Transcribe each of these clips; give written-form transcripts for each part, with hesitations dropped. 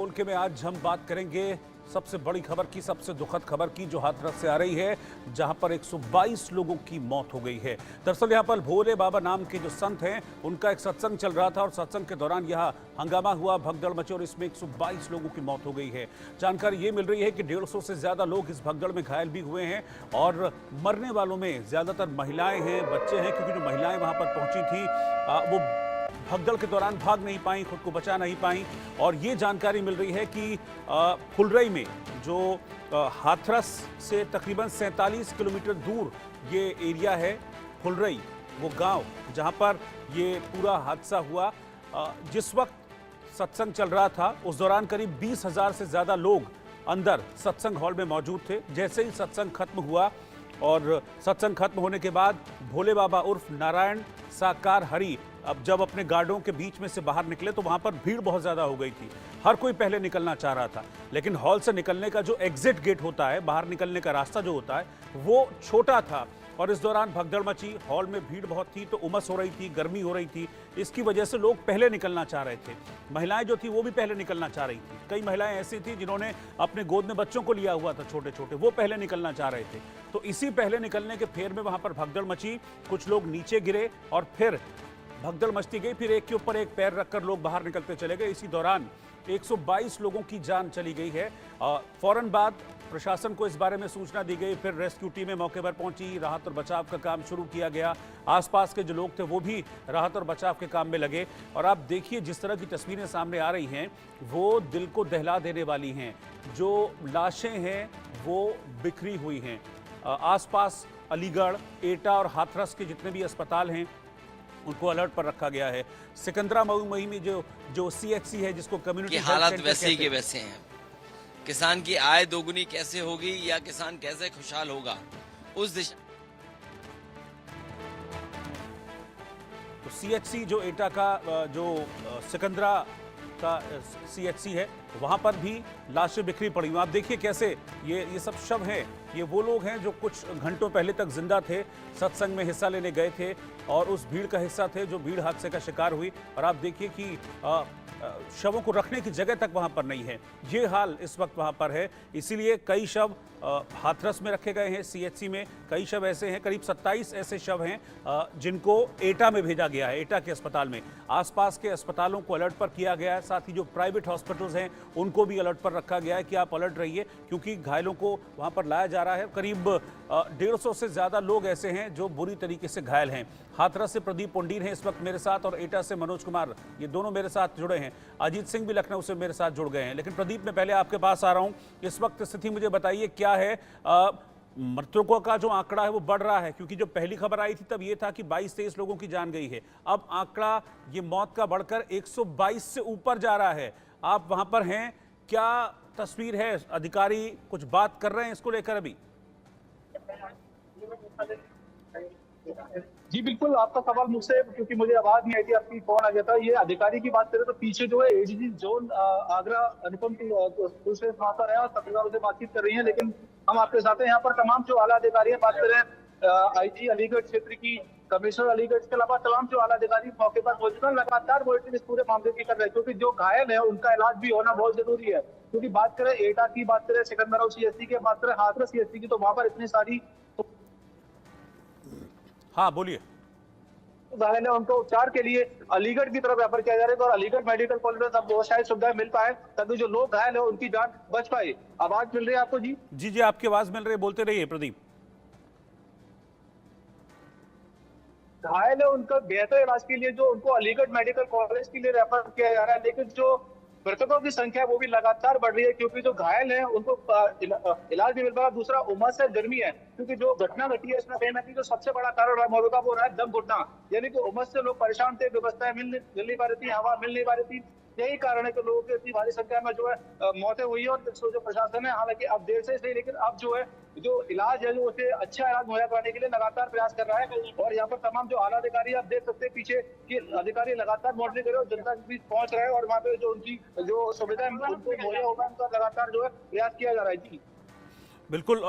बोल के में आज हम बात करेंगे सबसे बड़ी खबर की, सबसे दुखद खबर की, जो हाथरस से आ रही है, जहां पर 122 लोगों की मौत हो गई है। दरअसल यहां पर भोले बाबा नाम के जो संत हैं, उनका एक सत्संग चल रहा था और सत्संग के दौरान यह हंगामा हुआ, भगदड़ मची और इसमें 122 लोगों की मौत हो गई है। जानकारी ये मिल रही है कि 150 से ज्यादा लोग इस भगदड़ में घायल भी हुए हैं और मरने वालों में ज्यादातर महिलाएं हैं, बच्चे हैं, क्योंकि जो महिलाएं वहां पर पहुंची थी वो भगदड़ के दौरान भाग नहीं पाई, खुद को बचा नहीं पाई। और ये जानकारी मिल रही है कि फुलरई में जो हाथरस से तकरीबन 47 किलोमीटर दूर ये एरिया है, फुलरई वो गांव जहां पर ये पूरा हादसा हुआ, जिस वक्त सत्संग चल रहा था उस दौरान करीब 20,000 से ज़्यादा लोग अंदर सत्संग हॉल में मौजूद थे। जैसे ही सत्संग खत्म हुआ और सत्संग खत्म होने के बाद भोले बाबा उर्फ नारायण साकार हरि अब जब अपने गार्डों के बीच में से बाहर निकले तो वहां पर भीड़ बहुत ज्यादा हो गई थी। हर कोई पहले निकलना चाह रहा था, लेकिन हॉल से निकलने का जो एग्जिट गेट होता है, बाहर निकलने का रास्ता जो होता है, वो छोटा था और इस दौरान भगदड़ मची। हॉल में भीड़ बहुत थी तो उमस हो रही थी, गर्मी हो रही थी, इसकी वजह से लोग पहले निकलना चाह रहे थे। महिलाएं जो थी वो भी पहले निकलना चाह रही थी। कई महिलाएं ऐसी थी जिन्होंने अपने गोद में बच्चों को लिया हुआ था, छोटे छोटे, वो पहले निकलना चाह रहे थे। तो इसी पहले निकलने के फेर में वहां पर भगदड़ मची, कुछ लोग नीचे गिरे और फिर भगदड़ मचती गई। फिर एक के ऊपर एक पैर रखकर लोग बाहर निकलते चले गए। इसी दौरान 122 लोगों की जान चली गई है। फौरन बाद प्रशासन को इस बारे में सूचना दी गई, फिर रेस्क्यू टीमें मौके पर पहुंची, राहत और बचाव का काम शुरू किया गया। आसपास के जो लोग थे वो भी राहत और बचाव के काम में लगे। और आप देखिए जिस तरह की तस्वीरें सामने आ रही हैं वो दिल को दहला देने वाली हैं। जो लाशें हैं वो बिखरी हुई हैं। आसपास अलीगढ़, एटा और हाथरस के जितने भी अस्पताल हैं उनको अलर्ट पर रखा गया है। सिकंदरा मऊ में जो सीएचसी है, जिसको कम्युनिटी की हालात वैसे ही के वैसे हैं। किसान की आय दोगुनी कैसे होगी या किसान कैसे खुशहाल होगा, उस दिशा तो सीएचसी जो एटा का जो सिकंदरा का सीएचसी है, वहां पर भी लाशें बिखरी पड़ी हुई। आप देखिए कैसे ये सब शव हैं। ये वो लोग हैं जो कुछ घंटों पहले तक जिंदा थे, सत्संग में हिस्सा लेने गए थे और उस भीड़ का हिस्सा थे जो भीड़ हादसे का शिकार हुई। और आप देखिए कि शवों को रखने की जगह तक वहां पर नहीं है। ये हाल इस वक्त वहां पर है। इसीलिए कई शव हाथरस में रखे गए हैं, सीएचसी में। कई शव ऐसे हैं, करीब 27 ऐसे शव हैं जिनको एटा में भेजा गया है, एटा के अस्पताल में। आसपास के अस्पतालों को अलर्ट पर किया गया है। साथ ही जो प्राइवेट हॉस्पिटल्स हैं उनको भी अलर्ट पर रखा गया है कि आप अलर्ट रहिए, क्योंकि घायलों को वहां पर लाया जा रहा है। करीब 150 से ज्यादा लोग ऐसे हैं जो बुरी तरीके से घायल हैं। हाथरस से प्रदीप पुंडीर हैं इस वक्त मेरे साथ और एटा से मनोज कुमार, ये दोनों मेरे साथ जुड़े हैं। अजीत सिंह भी लखनऊ से मेरे साथ जुड़ गए हैं। लेकिन प्रदीप, मैं पहले आपके पास आ रहा हूं। इस वक्त स्थिति मुझे बताइए क्या है? मृतकों का जो आंकड़ा है वो बढ़ रहा है, क्योंकि जो पहली खबर आई थी तब ये था कि 22-23 लोगों की जान गई है। अब आंकड़ा ये मौत का बढ़कर 122 से ऊपर जा रहा है। आप वहां पर हैं, क्या तस्वीर है? अधिकारी कुछ बात कर रहे हैं इसको लेकर अभी? जी बिल्कुल, आपका सवाल मुझसे, क्योंकि मुझे आवाज नहीं आई थी, आपकी फोन आ गया था। ये अधिकारी की बात करें तो पीछे जो है एडीजी जोन आगरा अनुपम पुलिस महाशय है और पत्रकारों से बातचीत कर रही है। लेकिन हम आपके साथ हैं, यहाँ पर तमाम जो आला अधिकारी हैं, बात करें आईजी अलीगढ़ क्षेत्र की, कमिश्नर अलीगढ़, के अलावा तमाम जो आला अधिकारी मौके पर मौजूद हैं, लगातार मॉनिटरिंग इस पूरे मामले की कर रहे हैं, क्योंकि जो घायल है उनका इलाज भी होना बहुत जरूरी है। क्योंकि बात करें एटा की, बात करें सिकंदरा सीएचसी की, बात करें हाथरस सीएचसी की, तो वहां पर इतनी सारी हाँ बोलिए। घायल है, उनको उपचार के लिए अलीगढ़ की तरफ रेफर किया जा रहा है और अलीगढ़ मेडिकल कॉलेज में तब वो शायद सुविधाएं मिल पाए ताकि जो लोग घायल है उनकी जान बच पाए। आवाज मिल रही है आपको? जी जी जी, आपकी आवाज मिल रही है, बोलते रहिए प्रदीप। घायल है, उनका बेहतर इलाज के लिए जो उनको अलीगढ़ मेडिकल कॉलेज के लिए रेफर किया जा रहा है। लेकिन जो मृतकों की संख्या वो भी लगातार बढ़ रही है, क्योंकि जो घायल है उनको इलाज नहीं मिल पा रहा। दूसरा उमस है, गर्मी है, क्योंकि जो घटना घटी है इसमें कहीं ना कहीं जो सबसे बड़ा कारण रहा मौत का वो रहा है दम घुटना। यानी कि उमस से लोग परेशान थे, व्यवस्थाएं मिल नहीं पा रही थी, हवा मिल नहीं पा रही थी। यही कारण है कि लोगों की इतनी भारी संख्या में जो है मौतें हुई है। और जो प्रशासन है, हालांकि अब देर से सही, लेकिन अब जो है जो इलाज है, जो उसे अच्छा इलाज मुहैया कराने के लिए लगातार प्रयास कर रहा है। और यहाँ पर तमाम जो आला अधिकारी आप देख सकते हैं पीछे कि अधिकारी लगातार मॉनिटरिंग कर रहे हैं और जनता के बीच पहुंच रहे हैं और वहाँ पे जो उनकी जो सुविधा उनको मुहैया होगा उनका लगातार जो है प्रयास किया जा रहा है। जी बिल्कुल।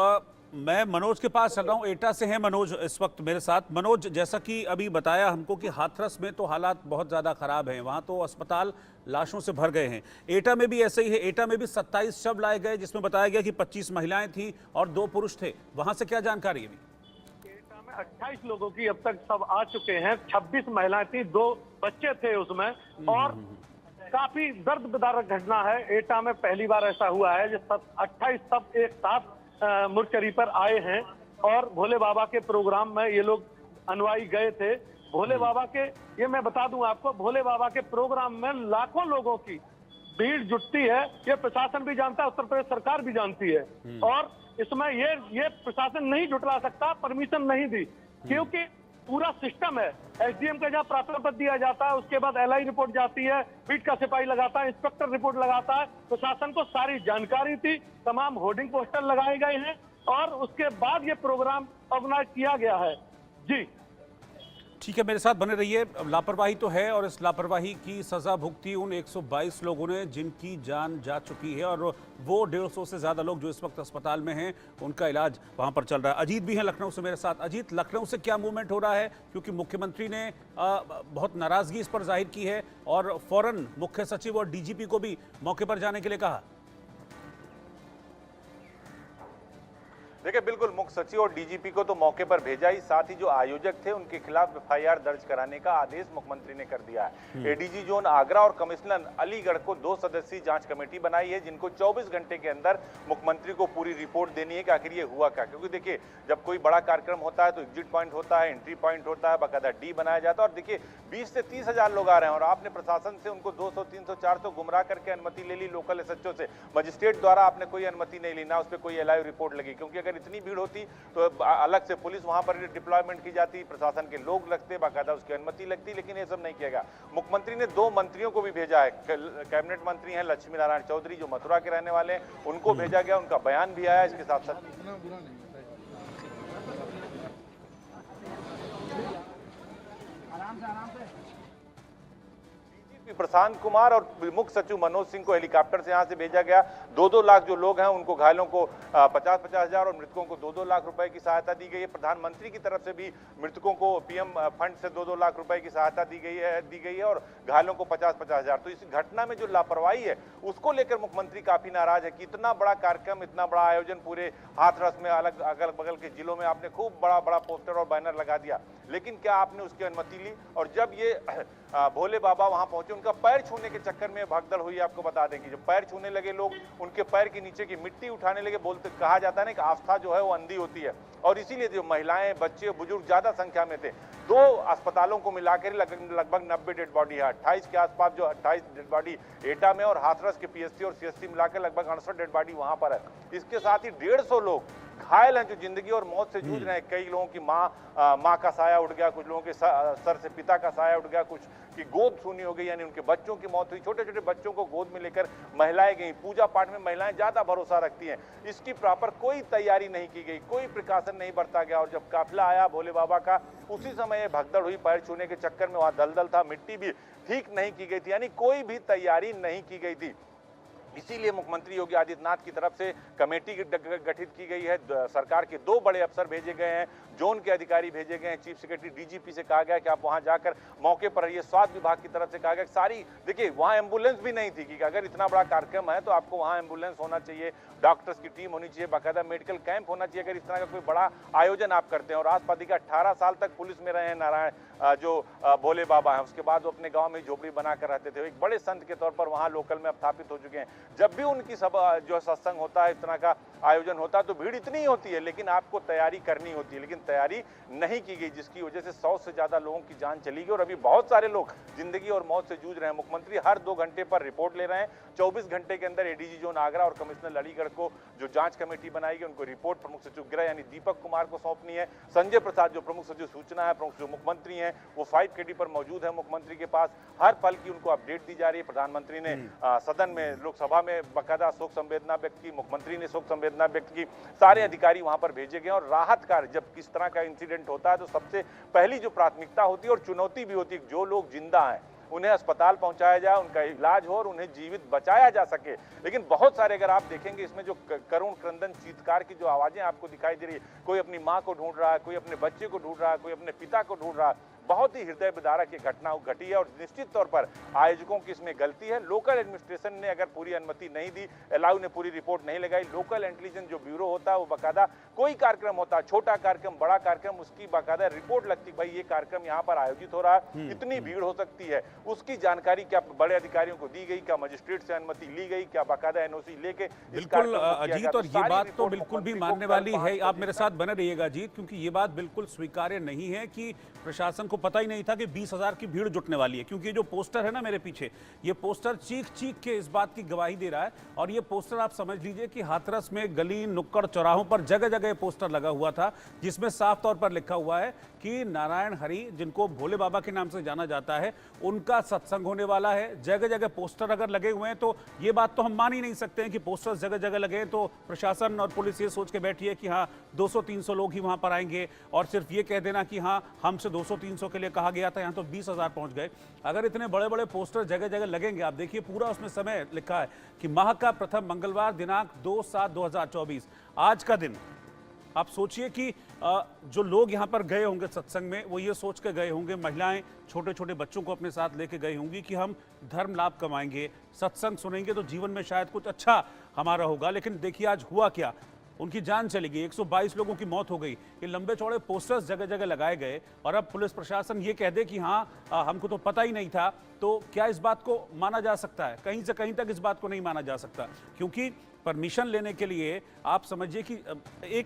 मैं मनोज के पास चल रहा हूँ। एटा से हैं मनोज इस वक्त मेरे साथ। मनोज, जैसा कि अभी बताया हमको कि हाथरस में तो हालात बहुत ज़्यादा ख़राब हैं, वहाँ तो अस्पताल लाशों से भर गए हैं। एटा में भी ऐसे ही है। एटा में भी 27 शव लाए गए, जिसमें बताया गया कि 25 महिलाएं थी और 2 पुरुष थे। वहाँ से क्या जानकारी है अभी? एटा में 28 लोगों की अब तक सब आ चुके हैं। 26 महिलाएं थी, 2 बच्चे थे उसमें, और काफी दर्द विदारक घटना है। एटा में पहली बार ऐसा हुआ है जो 28 सब एक साथ मुर्चरी पर आए हैं। और भोले बाबा के प्रोग्राम में ये लोग अनुयायी गए थे। भोले बाबा के, ये मैं बता दूं आपको, भोले बाबा के प्रोग्राम में लाखों लोगों की भीड़ जुटती है। ये प्रशासन भी जानता है, उत्तर प्रदेश सरकार भी जानती है। और इसमें ये प्रशासन नहीं जुटला सकता, परमिशन नहीं दी, क्योंकि पूरा सिस्टम है। एसडीएम का जहाँ प्रार्थना पत्र दिया जाता है, उसके बाद एलआई रिपोर्ट जाती है, बीट का सिपाही लगाता है, इंस्पेक्टर रिपोर्ट लगाता है। प्रशासन को सारी जानकारी थी, तमाम होर्डिंग पोस्टर लगाए गए हैं और उसके बाद ये प्रोग्राम ऑर्गेनाइज किया गया है। जी ठीक है, मेरे साथ बने रहिए। लापरवाही तो है और इस लापरवाही की सजा भुगती उन 122 लोगों ने जिनकी जान जा चुकी है, और वो 150 से ज़्यादा लोग जो इस वक्त अस्पताल में हैं, उनका इलाज वहां पर चल रहा है। अजीत भी हैं लखनऊ से मेरे साथ। अजीत, लखनऊ से क्या मूवमेंट हो रहा है? क्योंकि मुख्यमंत्री ने बहुत नाराजगी इस पर जाहिर की है और फौरन मुख्य सचिव और डीजीपी को भी मौके पर जाने के लिए कहा। देखिए, बिल्कुल मुख्य सचिव और डीजीपी को तो मौके पर भेजा ही, साथ ही जो आयोजक थे उनके खिलाफ एफआईआर दर्ज कराने का आदेश मुख्यमंत्री ने कर दिया है। एडीजी जोन आगरा और कमिश्नर अलीगढ़ को 2 सदस्यीय जांच कमेटी बनाई है, जिनको 24 घंटे के अंदर मुख्यमंत्री को पूरी रिपोर्ट देनी है कि आखिर ये हुआ क्या। क्योंकि देखिए, जब कोई बड़ा कार्यक्रम होता है तो एग्जिट पॉइंट होता है, एंट्री पॉइंट होता है, बाकायदा डी बनाया जाता है। और देखिए, 20 से 30 हजार लोग आ रहे हैं और आपने प्रशासन से उनको 200, 300, 400 गुमराह करके अनुमति ले ली। लोकल एसएचओ से, मजिस्ट्रेट द्वारा आपने कोई अनुमति नहीं ली, ना उस पर कोई एलआई रिपोर्ट लगी। क्योंकि अगर इतनी भीड़ होती तो अलग से पुलिस वहां पर डिप्लॉयमेंट की जाती, प्रशासन के लोग लगते, बाकायदा उसकी अनुमति लगती, लेकिन ये सब नहीं किया गया। मुख्यमंत्री ने 2 मंत्रियों को भी भेजा है। कैबिनेट मंत्री हैं लक्ष्मी नारायण चौधरी, जो मथुरा के रहने वाले हैं, उनको भेजा गया, उनका बयान भी आया। इसके साथ साथ प्रशांत कुमार और मुख्य सचिव मनोज सिंह को हेलीकॉप्टर से यहां से भेजा गया। 2-2 लाख जो लोग हैं उनको, घायलों को 50-50 हजार और मृतकों को 2-2 लाख रुपए की सहायता दी गई है। प्रधानमंत्री की तरफ से भी मृतकों को पीएम फंड से 2-2 लाख रुपए की सहायता दी गई है और घायलों को 50-50 हजार। तो इस घटना में जो लापरवाही है उसको लेकर मुख्यमंत्री काफी नाराज है कि इतना बड़ा कार्यक्रम, इतना बड़ा आयोजन पूरे हाथरस में, अलग अगल बगल के जिलों में आपने खूब बड़ा पोस्टर और बैनर लगा दिया, लेकिन क्या आपने उसकी अनुमति ली? और जब ये भोले बाबा वहां पहुंचे, उनका पैर छूने के चक्कर में भगदड़ हुई। आपको बता दें कि जब पैर छूने लगे लोग, उनके पैर के नीचे की मिट्टी उठाने लगे। कहा जाता है ना कि आस्था जो है वो अंधी होती है, और इसीलिए जो महिलाएं, बच्चे, बुजुर्ग ज्यादा संख्या में थे। 2 अस्पतालों को मिलाकर लगभग 90 डेड बॉडी है। 28 के आसपास जो 28 डेड बॉडी एटा में और हाथरस के पीएससी और सीएससी मिलाकर लगभग 68 डेड बॉडी वहां पर है। इसके साथ ही 150 लोग घायल हैं जो जिंदगी और मौत से जूझ रहे हैं। कई लोगों की माँ का साया उड़ गया, कुछ लोगों के सर से पिता का साया उड़ गया, कुछ की गोद सूनी हो गई, यानी उनके बच्चों की मौत हुई। छोटे छोटे बच्चों को गोद में लेकर महिलाएं गई। पूजा पाठ में महिलाएं ज्यादा भरोसा रखती हैं। इसकी प्रॉपर कोई तैयारी नहीं की गई, कोई प्रिकॉशन नहीं बरता गया। और जब काफिला आया भोले बाबा का, उसी समय भगदड़ हुई। पैर छूने के चक्कर में वहां दलदल था, मिट्टी भी ठीक नहीं की गई थी, यानी कोई भी तैयारी नहीं की गई थी। इसीलिए मुख्यमंत्री योगी आदित्यनाथ की तरफ से कमेटी गठित की गई है। सरकार के 2 बड़े अफसर भेजे गए हैं, जोन के अधिकारी भेजे गए हैं। चीफ सेक्रेटरी डीजीपी से कहा गया कि आप वहां जाकर मौके पर रहिए। स्वास्थ्य विभाग की तरफ से कहा गया सारी, देखिए वहां एम्बुलेंस भी नहीं थी कि अगर इतना बड़ा कार्यक्रम है तो आपको वहां एम्बुलेंस होना चाहिए, डॉक्टर्स की टीम होनी चाहिए, बाकायदा मेडिकल कैंप होना चाहिए अगर इस तरह का कोई बड़ा आयोजन आप करते हैं। और आसपास देखिए 18 साल तक पुलिस में रहे हैं नारायण जो भोले बाबा हैं, उसके बाद वो अपने गांव में झोपड़ी बनाकर रहते थे। एक बड़े संत के तौर पर वहां लोकल में स्थापित हो चुके हैं। जब भी उनकी सब जो सत्संग होता है, इस तरह का आयोजन होता है तो भीड़ इतनी होती है, लेकिन आपको तैयारी करनी होती है, लेकिन तैयारी नहीं की गई, जिसकी वजह से 100 से ज्यादा लोगों की जान चली गई और अभी बहुत सारे लोग जिंदगी और मौत से जूझ रहे हैं। मुख्यमंत्री हर 2 घंटे पर रिपोर्ट ले रहे हैं। 24 घंटे के अंदर एडीजी जोन आगरा और कमिश्नर अलीगढ़ को जो जांच कमेटी बनाई गई, उनको रिपोर्ट प्रमुख सचिव गृह यानी दीपक कुमार को सौंपनी है। संजय प्रसाद जो प्रमुख सचिव सूचना है, प्रमुख सचिव मुख्यमंत्री हैं, वो 5KD पर मौजूद है मुख्यमंत्री के पास। हर पल की उनको अपडेट दी जा रही है। प्रधानमंत्री ने सदन में, लोकसभा में बाकायदा शोक संवेदना व्यक्त की, मुख्यमंत्री ने शोक संवेदना व्यक्त की। सारे अधिकारी वहां पर भेजे गए और राहत कार्य, जब किस तरह का इंसिडेंट होता है तो सबसे पहली जो प्राथमिकता होती है और चुनौती भी होती है, जो लोग जिंदा हैं उन्हें अस्पताल पहुंचाया जाए, उनका इलाज हो और उन्हें जीवित बचाया जा सके। लेकिन बहुत सारे अगर आप देखेंगे इसमें जो करुण क्रंदन चीत्कार की जो आवाजें आपको दिखाई दे रही है, कोई अपनी माँ को ढूंढ रहा है, कोई अपने बच्चे को ढूंढ रहा है, कोई अपने पिता को ढूंढ रहा है, बहुत ही हृदय विदारक ये घटना घटी है और निश्चित तौर पर आयोजकों की इसमें गलती है। लोकल एडमिनिस्ट्रेशन ने अगर पूरी अनुमति नहीं दी, एलआईयू ने पूरी रिपोर्ट नहीं लगाई, लोकल इंटेलिजेंस जो ब्यूरो होता है वो बाकायदा कोई कार्यक्रम होता है, छोटा कार्यक्रम बड़ा कार्यक्रम, उसकी बाकायदा रिपोर्ट लगती, भाई ये कार्यक्रम यहाँ पर आयोजित हो रहा है, कितनी भीड़ हो सकती है, उसकी जानकारी क्या बड़े अधिकारियों को दी गई, क्या मजिस्ट्रेट से अनुमति ली गई, क्या बाकायदा एनओसी लेके बिल्कुल अजीत, और ये बात तो बिल्कुल भी मानने वाली है। आप मेरे साथ बने रहिएगा अजीत, क्योंकि ये बात बिल्कुल स्वीकार्य नहीं है कि प्रशासन को पता ही नहीं था कि 20,000 की भीड़ जुटने वाली है। क्योंकि जो पोस्टर है ना मेरे पीछे, ये पोस्टर चीख चीख के इस बात की गवाही दे रहा है। और ये पोस्टर आप समझ लीजिए कि हाथरस में गली नुक्कड़ चौराहों पर जगह जगह पोस्टर लगा हुआ था, जिसमें साफ तौर पर लिखा हुआ है कि नारायण हरि, जिनको भोले बाबा के नाम से जाना जाता है, उनका सत्संग होने वाला है। जगह जगह पोस्टर अगर लगे हुए हैं तो ये बात तो हम मान ही नहीं सकते हैं कि पोस्टर जगह जगह लगे तो प्रशासन और पुलिस ये सोच के बैठी है कि हाँ 200-300 लोग ही वहां पर आएंगे, और सिर्फ ये कह देना कि हाँ हमसे 200-300 के लिए कहा गया था, यहाँ तो 20,000 पहुंच गए। अगर इतने बड़े बड़े पोस्टर जगह जगह लगेंगे, आप देखिए पूरा उसमें समय लिखा है कि माह का प्रथम मंगलवार दिनांक 2/7/2024 आज का दिन। आप सोचिए कि जो लोग यहाँ पर गए होंगे सत्संग में, वो ये सोच के गए होंगे, महिलाएं छोटे छोटे बच्चों को अपने साथ लेके गई होंगी कि हम धर्म लाभ कमाएंगे, सत्संग सुनेंगे तो जीवन में शायद कुछ अच्छा हमारा होगा। लेकिन देखिए आज हुआ क्या, उनकी जान चली गई, 122 लोगों की मौत हो गई। ये लंबे चौड़े पोस्टर्स जगह जगह लगाए गए और अब पुलिस प्रशासन ये कह दे कि हाँ हमको तो पता ही नहीं था, तो क्या इस बात को माना जा सकता है? कहीं से कहीं तक इस बात को नहीं माना जा सकता, क्योंकि परमिशन लेने के लिए आप समझिए कि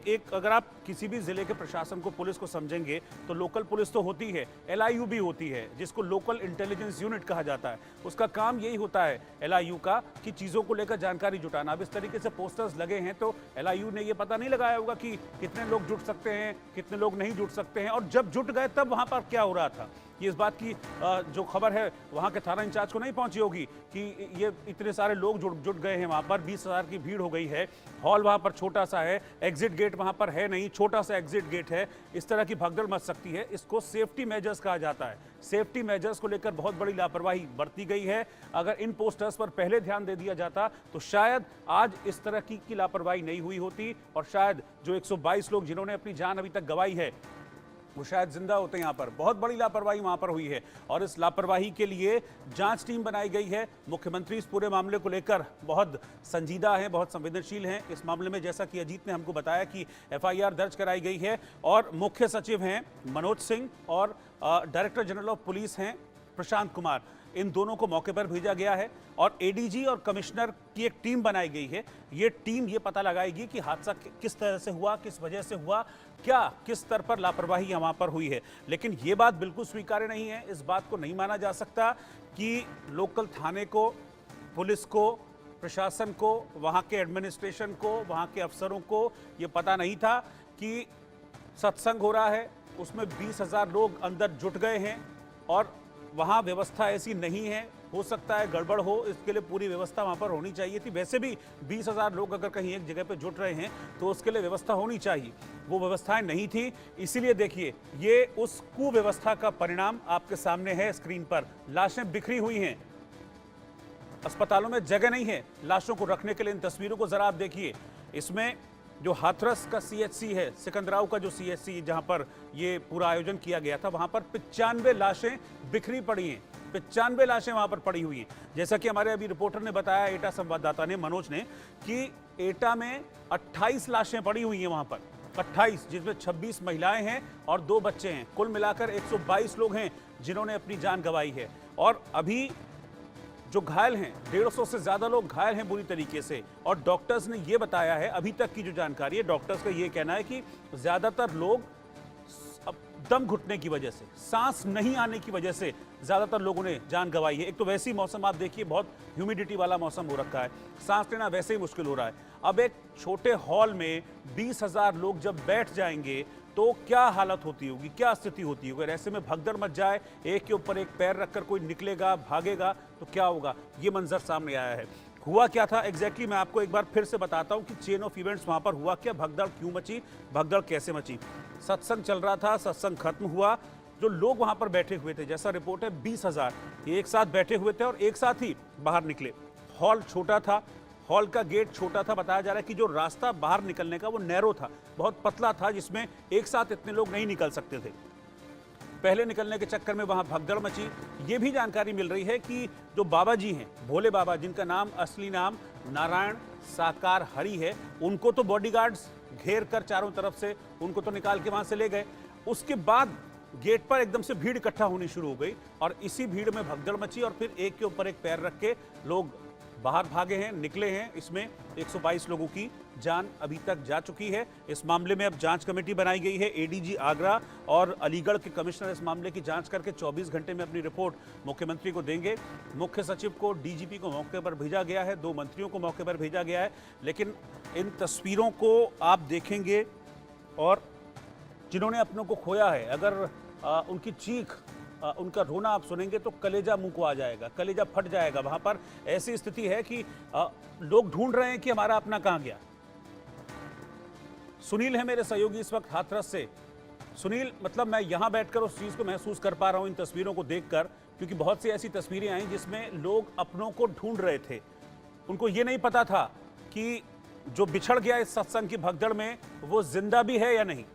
एक अगर आप किसी भी जिले के प्रशासन को, पुलिस को समझेंगे तो लोकल पुलिस तो होती है, एलआईयू भी होती है, जिसको लोकल इंटेलिजेंस यूनिट कहा जाता है। उसका काम यही होता है एलआईयू का कि चीज़ों को लेकर जानकारी जुटाना। अब इस तरीके से पोस्टर्स लगे हैं तो एलआईयू ने ये पता नहीं लगाया होगा कि कितने लोग जुट सकते हैं, कितने लोग नहीं जुट सकते हैं, और जब जुट गए तब वहाँ पर क्या हो रहा था। ये इस बात की जो खबर है वहाँ के थाना इंचार्ज को नहीं पहुंची होगी कि ये इतने सारे लोग जुट गए हैं वहाँ पर, 20,000 की भीड़ हो गई है, हॉल वहाँ पर छोटा सा है, एग्जिट गेट वहाँ पर है नहीं, छोटा सा एग्जिट गेट है, इस तरह की भगदड़ मच सकती है। इसको सेफ्टी मेजर्स कहा जाता है। सेफ्टी मेजर्स को लेकर बहुत बड़ी लापरवाही बरती गई है। अगर इन पोस्टर्स पर पहले ध्यान दे दिया जाता तो शायद आज इस तरह की लापरवाही नहीं हुई होती, और शायद जो 122 लोग जिन्होंने अपनी जान अभी तक गंवाई है वो शायद जिंदा होते हैं। यहाँ पर बहुत बड़ी लापरवाही वहाँ पर हुई है, और इस लापरवाही के लिए जांच टीम बनाई गई है। मुख्यमंत्री इस पूरे मामले को लेकर बहुत संजीदा हैं, बहुत संवेदनशील हैं। इस मामले में जैसा कि अजीत ने हमको बताया कि एफआईआर दर्ज कराई गई है, और मुख्य सचिव हैं मनोज सिंह और डायरेक्टर जनरल ऑफ पुलिस हैं प्रशांत कुमार, इन दोनों को मौके पर भेजा गया है, और एडीजी और कमिश्नर की एक टीम बनाई गई है। ये टीम ये पता लगाएगी कि हादसा किस तरह से हुआ, किस वजह से हुआ, क्या किस स्तर पर लापरवाही वहाँ पर हुई है। लेकिन ये बात बिल्कुल स्वीकार्य नहीं है, इस बात को नहीं माना जा सकता कि लोकल थाने को, पुलिस को, प्रशासन को, वहाँ के एडमिनिस्ट्रेशन को, वहाँ के अफसरों को ये पता नहीं था कि सत्संग हो रहा है, उसमें 20,000 लोग अंदर जुट गए हैं और वहाँ व्यवस्था ऐसी नहीं है। हो सकता है गड़बड़ हो, इसके लिए पूरी व्यवस्था वहाँ पर होनी चाहिए थी। वैसे भी 20,000 लोग अगर कहीं एक जगह पे जुट रहे हैं तो उसके लिए व्यवस्था होनी चाहिए, वो व्यवस्थाएं नहीं थी। इसीलिए देखिए ये उस कुव्यवस्था का परिणाम आपके सामने है स्क्रीन पर। लाशें बिखरी हुई हैं, अस्पतालों में जगह नहीं है लाशों को रखने के लिए। इन तस्वीरों को जरा आप देखिए, इसमें जो हाथरस का सीएचसी है, सिकंदराव का जो सीएचसी जहां पर ये पूरा आयोजन किया गया था, वहां पर 95 लाशें बिखरी पड़ी हैं, 95 लाशें वहां पर पड़ी हुई हैं। जैसा कि हमारे अभी रिपोर्टर ने बताया, एटा संवाददाता ने, मनोज ने, कि एटा में 28 लाशें पड़ी हुई हैं वहां पर, 28, जिसमें 26 महिलाएं हैं और 2 बच्चे हैं। कुल मिलाकर 122 लोग हैं जिन्होंने अपनी जान गंवाई है, और अभी जो घायल हैं 150 से ज्यादा लोग घायल हैं बुरी तरीके से। और डॉक्टर्स ने ये बताया है, अभी तक की जो जानकारी है, डॉक्टर्स का ये कहना है कि ज्यादातर लोग दम घुटने की वजह से, सांस नहीं आने की वजह से ज्यादातर लोगों ने जान गंवाई है। एक तो वैसे ही मौसम आप देखिए, बहुत ह्यूमिडिटी वाला मौसम हो रखा है, सांस लेना वैसे ही मुश्किल हो रहा है। अब एक छोटे हॉल में 20,000 लोग जब बैठ जाएंगे तो क्या हालत होती होगी, क्या स्थिति होती होगी। ऐसे में भगदड़ मच जाए, एक के ऊपर एक पैर रखकर कोई निकलेगा, भागेगा तो क्या होगा। ये मंजर सामने आया है। हुआ क्या था एग्जैक्टली मैं आपको एक बार फिर से बताता हूं कि चेन ऑफ इवेंट्स वहां पर हुआ क्या, भगदड़ क्यों मची, भगदड़ कैसे मची। सत्संग चल रहा था, सत्संग खत्म हुआ, जो लोग वहां पर बैठे हुए थे, जैसा रिपोर्ट है 20,000 ये एक साथ बैठे हुए थे और एक साथ ही बाहर निकले। हॉल छोटा था, हॉल का गेट छोटा था। बताया जा रहा है कि जो रास्ता बाहर निकलने का वो नैरो था, बहुत पतला था, जिसमें एक साथ इतने लोग नहीं निकल सकते थे। पहले निकलने के चक्कर में वहां भगदड़ मची। ये भी जानकारी मिल रही है कि जो बाबा जी हैं, भोले बाबा, जिनका नाम असली नाम नारायण साकार हरि है, उनको तो बॉडीगार्ड्स घेर कर चारों तरफ से उनको तो निकाल के वहां से ले गए। उसके बाद गेट पर एकदम से भीड़ इकट्ठा होनी शुरू हो गई और इसी भीड़ में भगदड़ मची और फिर एक के ऊपर एक पैर रख के लोग बाहर भागे हैं, निकले हैं। इसमें 122 लोगों की जान अभी तक जा चुकी है। इस मामले में अब जांच कमेटी बनाई गई है। एडीजी आगरा और अलीगढ़ के कमिश्नर इस मामले की जांच करके 24 घंटे में अपनी रिपोर्ट मुख्यमंत्री को देंगे। मुख्य सचिव को, डीजीपी को मौके पर भेजा गया है, 2 मंत्रियों को मौके पर भेजा गया है। लेकिन इन तस्वीरों को आप देखेंगे और जिन्होंने अपनों को खोया है, अगर उनकी चीख, उनका रोना आप सुनेंगे तो कलेजा मुंह को आ जाएगा, कलेजा फट जाएगा। वहां पर ऐसी स्थिति है कि लोग ढूंढ रहे हैं कि हमारा अपना कहां गया। सुनील है मेरे सहयोगी इस वक्त हाथरस से। सुनील, मतलब मैं यहां बैठकर उस चीज को महसूस कर पा रहा हूं इन तस्वीरों को देखकर, क्योंकि बहुत सी ऐसी तस्वीरें आई जिसमें लोग अपनों को ढूंढ रहे थे। उनको ये नहीं पता था कि जो बिछड़ गया इस सत्संग की भगदड़ में वो जिंदा भी है या नहीं।